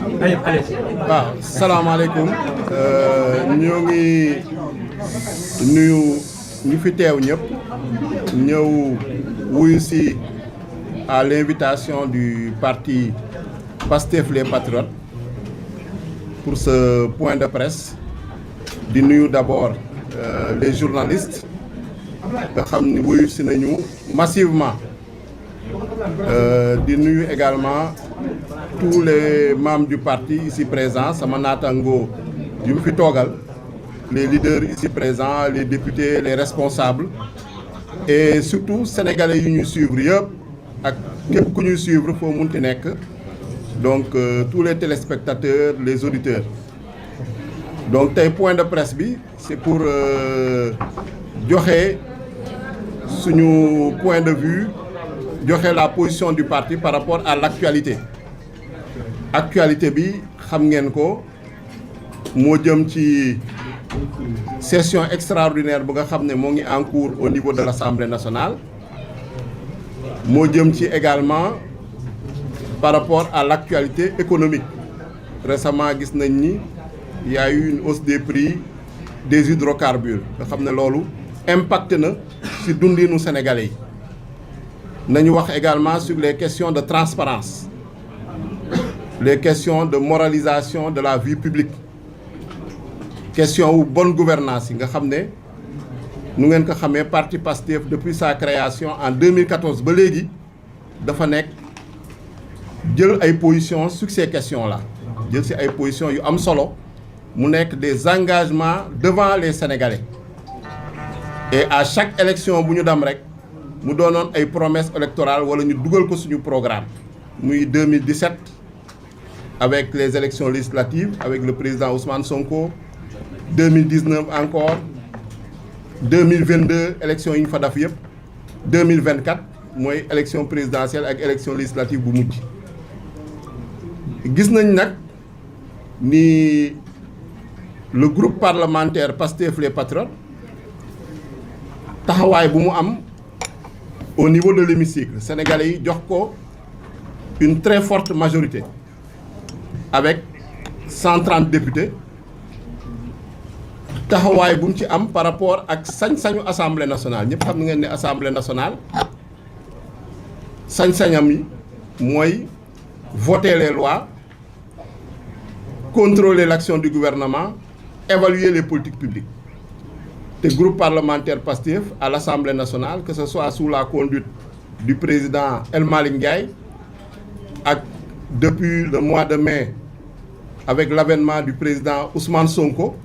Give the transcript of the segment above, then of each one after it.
waaw salaamaaleykum ñoo ngi nuyu ñu fi teew ñëpp ñëw wuyu si à l'invitation du parti Pastef les Patriotes pour ce point de presse di nuyu d'abord les journalistes nga xam ne wuyu si nañu massivement di nuyu également tous les membres du parti ici présents sama naataango yu mu fi toogal les leaders ici présents les députés les responsables et surtout sénégalais yu ñuy suivre yëpp ak képp ku ñuy suivre foo munti nekk donc tous les téléspectateurs les auditeurs donc tey point de presse bi c'est pour joxe suñu point de vue joxe la position du parti par rapport à l'actualité bi xam ngeen ko moo jëm ci session extraordinaire bu nga xam ne moo ngi en cours au niveau de l'Assemblée nationale moo jëm ci également par rapport à l'actualité économique récemment gis nañ ni il y a eu une hausse des prix des hydrocarbures nga xam ne loolu impacté na ci dundinu sénégalais yi nañu wax également sur les questions de transparence les questions de moralisation de la vie publique question wu bonne gouvernance yi nga xam ne nu ngeen ko xamee parti Pastef depuis sa création en 2014 ba léegi dafa nekk jël ay positions sur ces questions là jël ci ay positions yu am solo mu nekk des engagements devant les Sénégalais et à chaque élection bu ñu dem rek mu doonoon ay promesses électorales wala ñu dugal ko suñu programme muy 2017 avec les élections législatives avec le président Ousmane Sonko 2019 encore 2022 élections yi ñu fa def yëpp 2024 mooy élection présidentielle ak élection législative bu mujj gis nañ nag ni le groupe parlementaire Pastef les Patriotes taxawaay bu mu am au niveau de l'hémicycle sénégalais yi jox ko une très forte majorité avec 130 députés taxawaay bu mu ci am par rapport ak sañ-sañu assemblée nationale ñëpp xam ngeen ne assemblée nationale sañ-sañam yi mooy voter les lois contrôler l'action du gouvernement évaluer les politiques publiques te groupe parlementaire Pastef à l'Assemblée nationale que ce soit sous la conduite du président El Malick Ndiaye ak depuis le mois de mai avec l'avènement du président Ousmane Sonko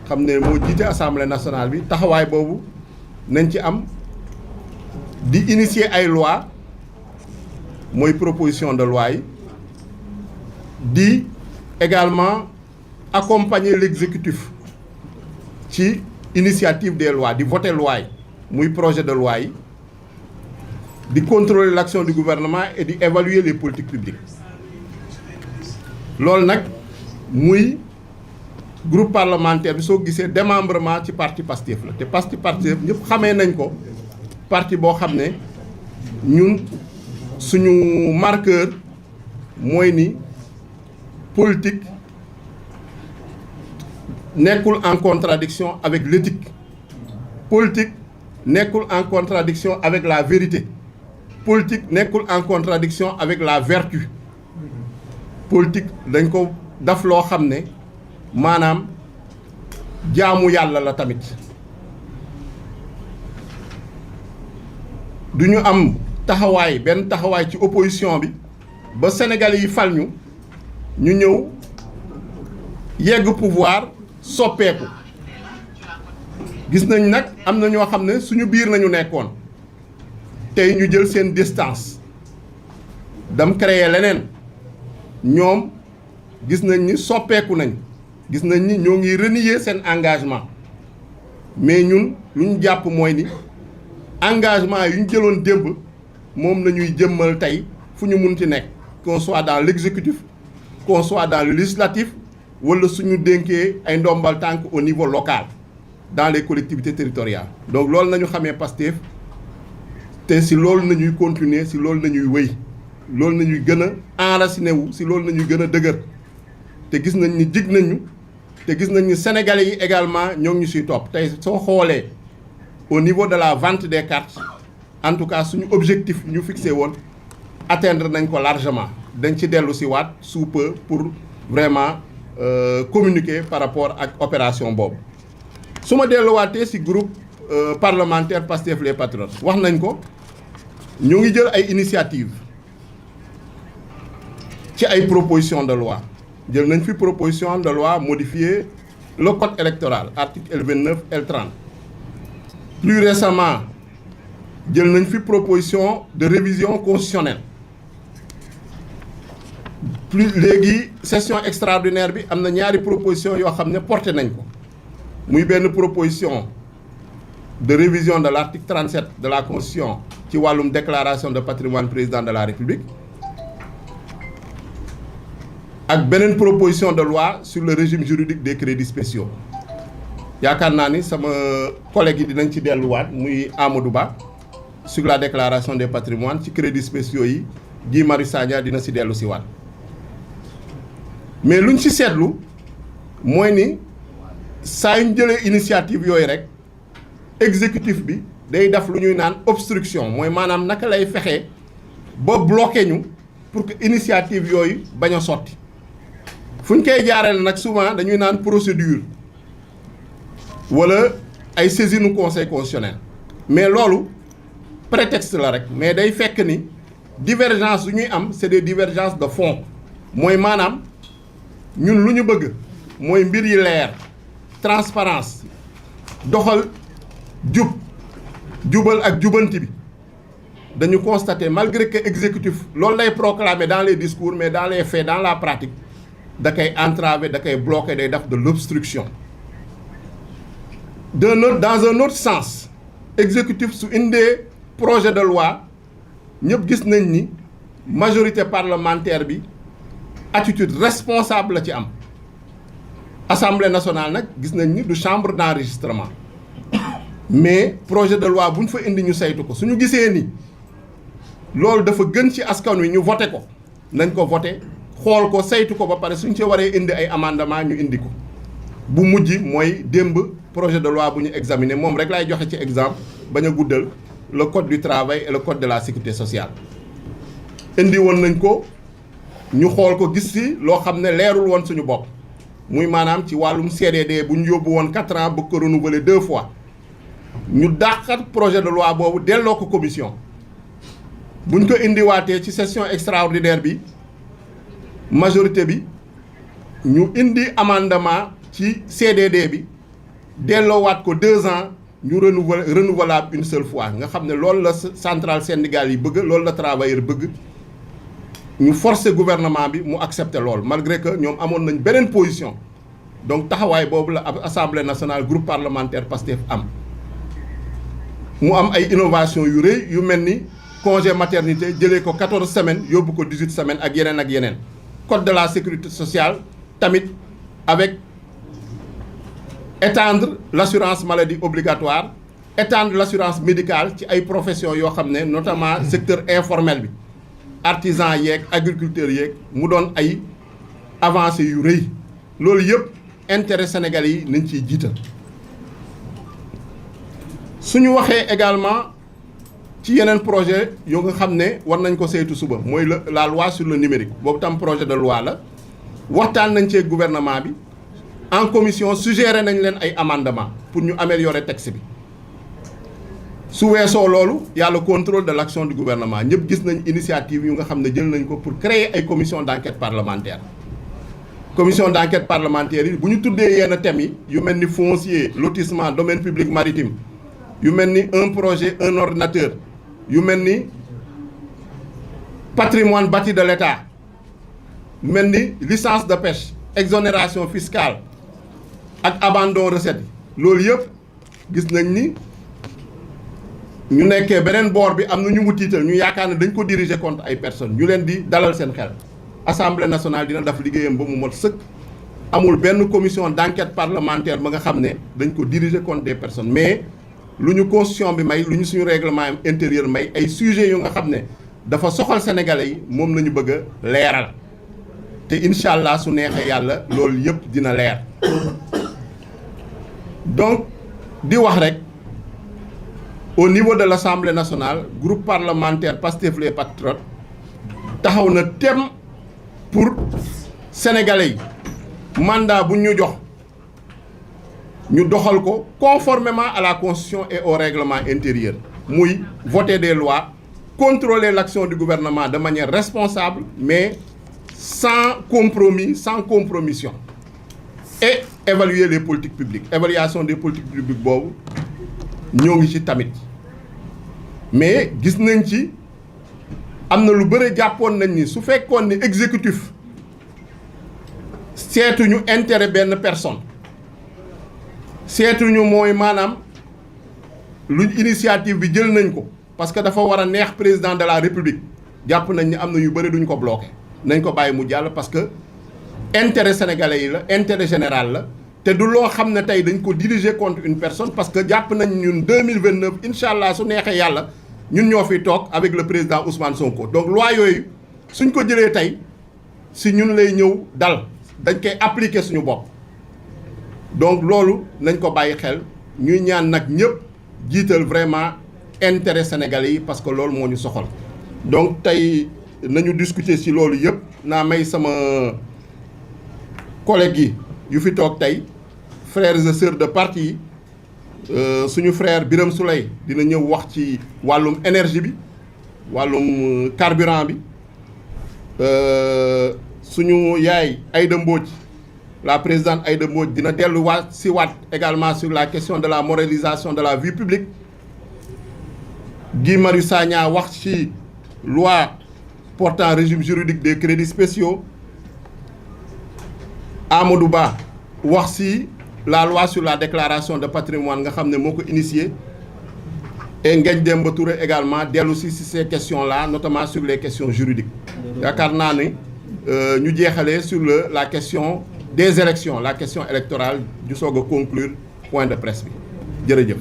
xam ne moo jiite Assemblée nationale bi taxawaay boobu nañ ci am di initier ay loi mooy proposition de loi yi di également accompagner l'exécutif ci initiative des lois di voter loi yi muy projet de loi yi di contrôler l'action du gouvernement et di évaluer les politiques publiques loolu nag muy groupe parlementaire bi soo gisee démembrement ci parti Pastef la te parti Pastef ñëpp xamee nañ ko parti boo xam ne ñun suñu marqueur mooy ni politique nekkul en contradiction avec l'éthique politique nekkul en contradiction avec la vérité politique nekkul en contradiction avec la vertu politique dañ ko daf loo xam ne maanaam jaamu yàlla la tamit du ñu am taxawaay benn taxawaay ci opposition bi ba Sénégalais yi fal ñu ñëw yegg pouvoir soppeeku gis nañ nag am na ñoo xam ne suñu biir nañu nekkoon tey ñu jël seen distance dam créer leneen ñoom gis nañ ni soppeeku nañ gis nañ ni ñoo ngi renier seen engagement mais ñun lu ñu jàpp mooy ni engagement yu ñu jëloon démb moom nañuy jëmmal tey fu ñu munti nekk qu'on soit dans l'exécutif qu'on soit dans le législatif wala suñu dénkee ay ndombal tànk au niveau local dans les collectivités territoriales donc loolu nañu xamee Pastef te si loolu nañuy continuer si loolu nañuy wéy loolu nañuy gën a enraciné wu si loolu nañuy gën a dëgër te gis nañ ni jig nañu te gis nañ ni sénégalais yi également ñoo ngi ñu siy topp tey soo xoolee au niveau de la vente des cartes en tout cas suñu objectif ñu fixé woon atteindre nañ ko largement dañ ci dellu si waat sous peu pour vraiment communiquer par rapport ak opération boobu. su ma delluwaatee si groupe parlementaire Pastef les Patriotes wax nañ ko ñu ngi jël ay initiative ci ay proposition de loi jël nañ fi proposition de loi modifier le code électoral article L29 L30 plus récemment jël nañ fi proposition de révision constitutionnelle plus léegi session extraordinaire bi am na ñaari proposition yoo xam ne porté nañ ko muy benn proposition de révision de l'article 37 de la constitution ci wàllum déclaration de patrimoine président de la république ak beneen proposition de loi sur le régime juridique des crédits spéciaux yaakaar naa ni sama collègue yi dinañ ci delluwaat muy Amadou Ba sur la déclaration des patrimoines ci crédits spéciaux yi Guy Marius Sagna dina si dellu si waat mais luñ ci seetlu mooy ni saa yu ñu jëlee initiative yooyu rek exécutif bi day def lu ñuy naan obstruction mooy maanaam naka lay fexe ba bloqué ñu pour que initiative yooyu bañ a sotti fu ñu koy jaarale nag souvent dañuy naan procédure wala ay saisine conseil constitutionnel mais loolu prétexte la rek mais day fekk ni divergence yu ñuy am c'est des divergences de fond mooy maanaam ñun lu ñu bëgg mooy mbir yi leer transparence doxal jubal ak jubanti bi dañu constater malgré que exécutif loolu lay proclamer dans les discours mais dans les faits dans la pratique da koy entraver da koy bloquer day def de l'obstruction dans un autre sens exécutif su indee projet de loi ñëpp gis nañ ni majorité parlementaire bi attitude responsable la ci am Assemblée nationale nag gis nañ ni du chambre d'enregistrement mais projet de loi bu ñu fa indi ñu saytu ko suñu gisee ni loolu dafa gën ci askan wi ñu voté ko nañ ko voté xool ko saytu ko ba pare suñ ci waree indi ay amendement ñu indi ko bu mujj mooy démb projet de loi bu ñu examiner moom rek laay joxe ci exemple bañ a guddal le code du travail et le code de la sécurité sociale indi woon nañ ko ñu xool ko gis ci loo xam ne leerul woon suñu bopp muy maanaam ci wàllum CDD bu ñu yóbbu woon 4 ans bëgg ko renouveler 2 fois ñu dàqat projet de loi boobu delloo ko commission buñ ko indiwaatee ci session extraordinaire bi majorité bi ñu indi amendement ci CDD bi delloowaat ko 2 ans ñu renouvelable une seule fois nga xam ne loolu la centrale syndicale yi bëgg loolu la travailleur bëgg ñu forcer gouvernement bi mu accepter loolu malgré que ñoom amoon nañ beneen position donc taxawaay boobu la assemblée nationale groupe parlementaire Pastef am mu am ay innovation yu rëy yu mel ni congé maternité jëlee ko 14 semaines yóbbu ko 18 semaines ak yeneen code de la sécurité sociale tamit avec étendre l'assurance maladie obligatoire étendre l'assurance médicale ci ay professions yoo xam ne notamment secteur informel bi artisan yeeg agriculteurs yeeg mu doon ay avancées yu rëy loolu yëpp intérêt sénégalais yi nañ ciy jiital suñu waxee également ci yeneen projet yoo nga xam ne war nañ ko saytu suba mooy la loi sur le numérique boobu tam projet de loi la waxtaan nañ ci gouvernement bi en commission suggéré nañ leen ay amendement pour ñu améliorer texte bi su weesoo loolu y a le contrôle de l'action du gouvernement ñëpp gis nañ initiative yu nga xam ne jël nañ ko pour créer ay commission d'enquête parlementaire commission d'enquête parlementaire yi bu ñu tuddee yenn thèmes yi yu mel ni foncier lotissement domaine public maritime yu mel ni un projet un ordinateur yu mel ni patrimoine bâti de l'État yu mel ni licence de pêche exonération fiscale ak abandon recette loolu yëpp gis nañ ni ñu nekkee beneen boor bi am na ñu mu tiital ñu yaakaar ne dañ ko diriger contre ay personnes ñu leen di dalal seen xel assemblée nationale dina def liggéeyam ba mu mot sëkk amul benn commission d'enquête parlementaire ba nga xam ne dañ ko diriger contre des personnes mais lu ñu constitution bi may lu ñu suñu règlement intérieur may ay sujets yu nga xam ne dafa soxal sénégalais yi moom la ñu bëgg a leeral te incha allah su neexee yàlla loolu yëpp dina leer. Donc di wax rek au niveau de l'Assemblée nationale groupe parlementaire Pastef les Patriotes taxaw na tem pour sénégalais yi mandat bu ñu jox ñu doxal ko conformément à la constitution et au règlement intérieur muy voter des lois, contrôler l'action du gouvernement de manière responsable mais sans compromis, sans compromission, et évaluer les politiques publiques. Évaluation des politiques publiques boobu ñoo ngi ci tamit mais gis nañ ci am na lu bëre jàppoon nañ ni su fekkoon ne exécutif seetuñu intérêt benn personne seetuñu mooy maanaam lu initiative bi jël nañ ko parce que dafa war a neex président de la république jàpp nañ ni am na yu bëri duñ ko bloqué nañ ko bàyyi mu jàll parce que intérêt sénégalais yi la intérêt général la te du loo xam ne tey dañ ko diriger contre une personne parce que jàpp nañ ñun 2029 incha allah su neexee yàlla ñun ñoo fiy toog avec le président Ousmane Sonko. Donc loi yooyu suñ ko jëlee tey si ñun lay ñëw dal dañ koy appliquer suñu bopp donc loolu nañ ko bàyyi xel ñuy ñaan nag ñëpp jiital vraiment intérêt sénégalais yi parce que loolu moo ñu soxal. Donc tey nañu discuter si loolu yëpp naa may sama collègues yi yu fi toog tey frères et sœurs de parti yi suñu frère Birame Souleye dina ñëw wax ci wàllum énergie bi wàllum carburant bi suñu yaay Aïda Mbodj la présidente Aïda Mbodj dina delluwaat si waat également sur la question de la moralisation de la vie publique. Guy Marius Sagna wax ci loi portant régime juridique des crédits spéciaux. Amadou Ba wax ci la loi sur la déclaration de patrimoine nga xam ne moo ko initié et Ngagne Demba Touré également dellu si ces questions là notamment sur les questions juridiques yaakaar naa ne ñu jeexalee sur la question des élections la question électorale ñu soog a conclure point de presse bi jërëjëf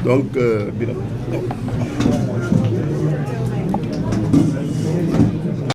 donc Birame